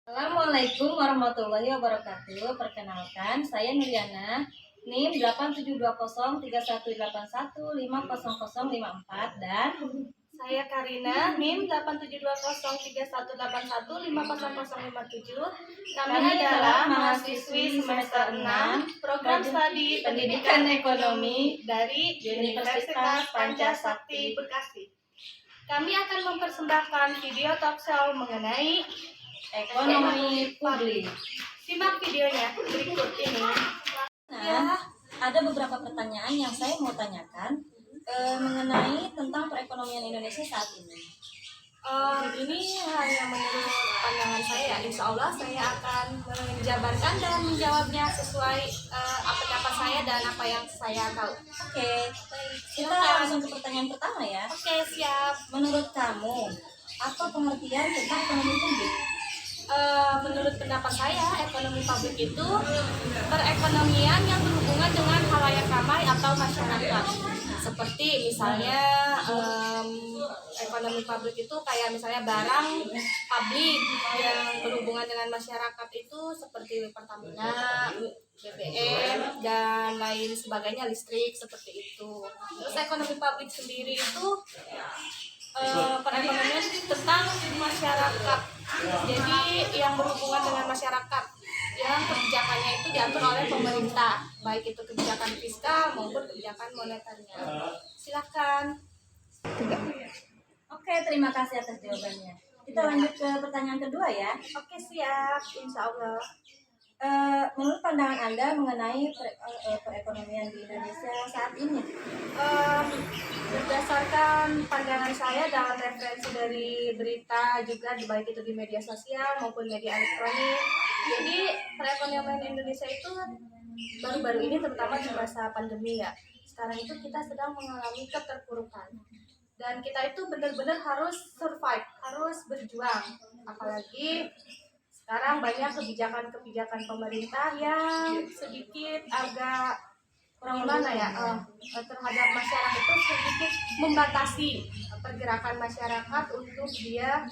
Assalamualaikum warahmatullahi wabarakatuh. Perkenalkan, saya Nuriana, NIM 8720318150054 dan Saya Karina, NIM 8720318150057. Kami adalah mahasiswi semester 6 Program Studi Pendidikan Ekonomi dari Universitas Pancasakti Bekasi. Kami akan mempersembahkan video talk show mengenai ekonomi publik. Simak videonya berikut ini. Nah, ada beberapa pertanyaan yang saya mau tanyakan mengenai tentang perekonomian Indonesia saat ini. Ini hanya menurut pandangan saya. Insya Allah saya akan menjabarkan dan menjawabnya sesuai apa saya dan apa yang saya tahu. Oke, kita langsung ke pertanyaan pertama ya. Oke, siap. Menurut kamu, apa pengertian tentang ekonomi publik? Menurut pendapat saya, ekonomi publik itu perekonomian yang berhubungan dengan khalayak ramai atau masyarakat. Seperti misalnya ekonomi publik itu kayak misalnya barang publik yang berhubungan dengan masyarakat itu seperti Pertamina, BBM, dan lain sebagainya, listrik, seperti itu. Terus ekonomi publik sendiri itu perekonomian tentang masyarakat. Jadi yang berhubungan dengan masyarakat, yang kebijakannya itu diatur oleh pemerintah, baik itu kebijakan fiskal maupun kebijakan moneternya. Silakan. Oke, terima kasih atas jawabannya. Kita lanjut ke pertanyaan kedua ya. Oke, siap, insya Allah. Menurut pandangan Anda mengenai perekonomian di Indonesia saat ini? Berdasarkan pandangan saya dalam referensi dari berita juga baik itu di media sosial maupun media elektronik, jadi perekonomian Indonesia itu baru-baru ini terutama di masa pandemi ya, sekarang itu kita sedang mengalami keterpurukan dan kita itu benar-benar harus survive, harus berjuang, apalagi sekarang banyak kebijakan-kebijakan pemerintah yang sedikit agak gimana ya, terhadap masyarakat itu sedikit membatasi pergerakan masyarakat untuk dia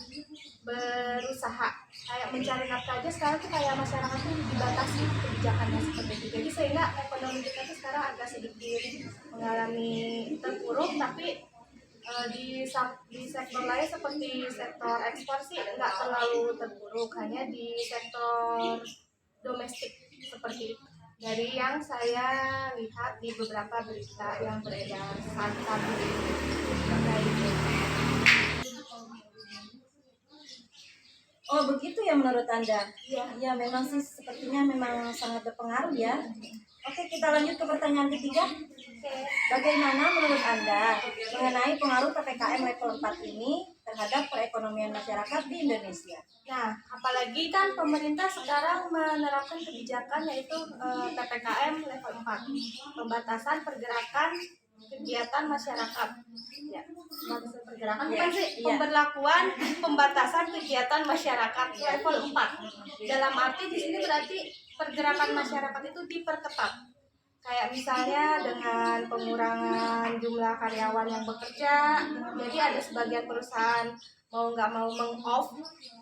berusaha kayak mencari nafkah aja. Sekarang tuh kayak masyarakat tuh dibatasi kebijakannya seperti itu, jadi sehingga ekonomi kita tuh sekarang agak sedikit mengalami terpuruk. Tapi di sektor lain seperti sektor ekspor sih nggak terlalu terpuruk, hanya di sektor domestik seperti itu dari yang saya lihat di beberapa berita yang beredar saat ini. Oh begitu ya menurut Anda? Ya memang sih sepertinya memang sangat berpengaruh ya. Oke, kita lanjut ke pertanyaan ketiga. Bagaimana menurut Anda mengenai pengaruh PPKM level 4 ini terhadap perekonomian masyarakat di Indonesia? Nah, apalagi kan pemerintah sekarang menerapkan kebijakan yaitu PPKM level 4, pembatasan pergerakan kegiatan masyarakat. Ya, pembatasan pergerakan bukan sih, pemberlakuan pembatasan kegiatan masyarakat level 4. Dalam arti di sini berarti pergerakan masyarakat itu diperketat. Kayak misalnya dengan pengurangan jumlah karyawan yang bekerja, jadi ada sebagian perusahaan mau nggak mau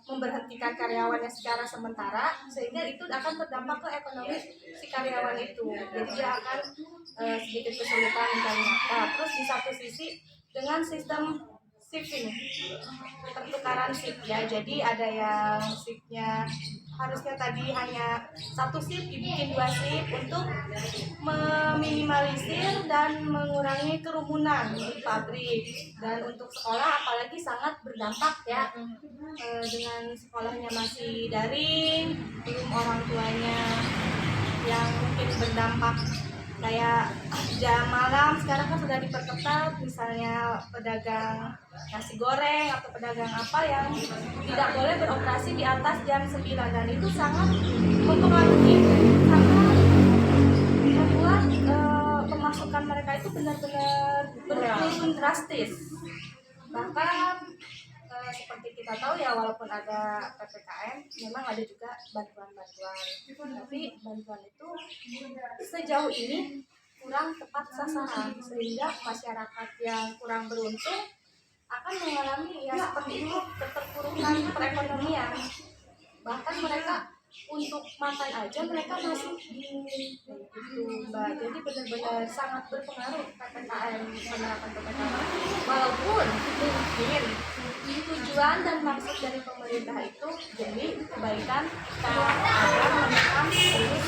memberhentikan karyawannya secara sementara, sehingga itu akan berdampak ke ekonomi si karyawan itu. Jadi dia akan sedikit kesulitan mencari nafkah. Terus di satu sisi dengan sistem shifting, pertukaran shift ya, jadi ada yang shiftnya harusnya tadi hanya satu shift dibikin 2 shift untuk meminimalisir dan mengurangi kerumunan di pabrik. Dan untuk sekolah apalagi sangat berdampak ya, dengan sekolahnya masih daring, belum orang tuanya yang mungkin berdampak kayak jam malam sekarang kan sudah diperketat, misalnya pedagang nasi goreng atau pedagang apa yang tidak boleh beroperasi di atas jam 9, dan itu sangat mempengaruhi, sangat membuat pemasukan mereka itu benar-benar berturun drastis. Bahkan seperti kita tahu ya, walaupun ada PPKM memang ada juga bantuan-bantuan, tapi bantuan itu sejauh ini kurang tepat sasaran, sehingga masyarakat yang kurang beruntung akan mengalami ya seperti itu, keterpurukan perekonomian. bahkan mereka untuk makan aja mereka masih bingung gitu Mbak. Jadi benar-benar sangat berpengaruh PPKM, penerapan PPKM, walaupun mungkin tujuan dan maksud dari pemerintah itu demi kebaikan kita agar menekan virus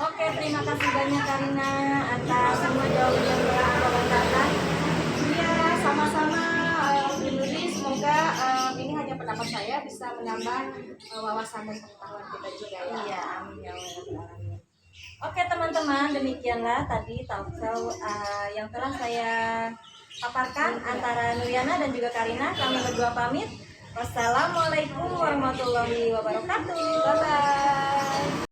Oke, terima kasih banyak Karina atas semua jawaban yang telah Anda banggakan. ya sama-sama. Ini semoga ini hanya pendapat saya bisa menambah wawasan dan pengetahuan kita juga ya. Iya, amin ya Allah. Oke teman-teman, demikianlah tadi talkshow yang telah saya paparkan antara Nuriana dan juga Karina. Kami berdua pamit. Wassalamualaikum warahmatullahi wabarakatuh. Bye bye.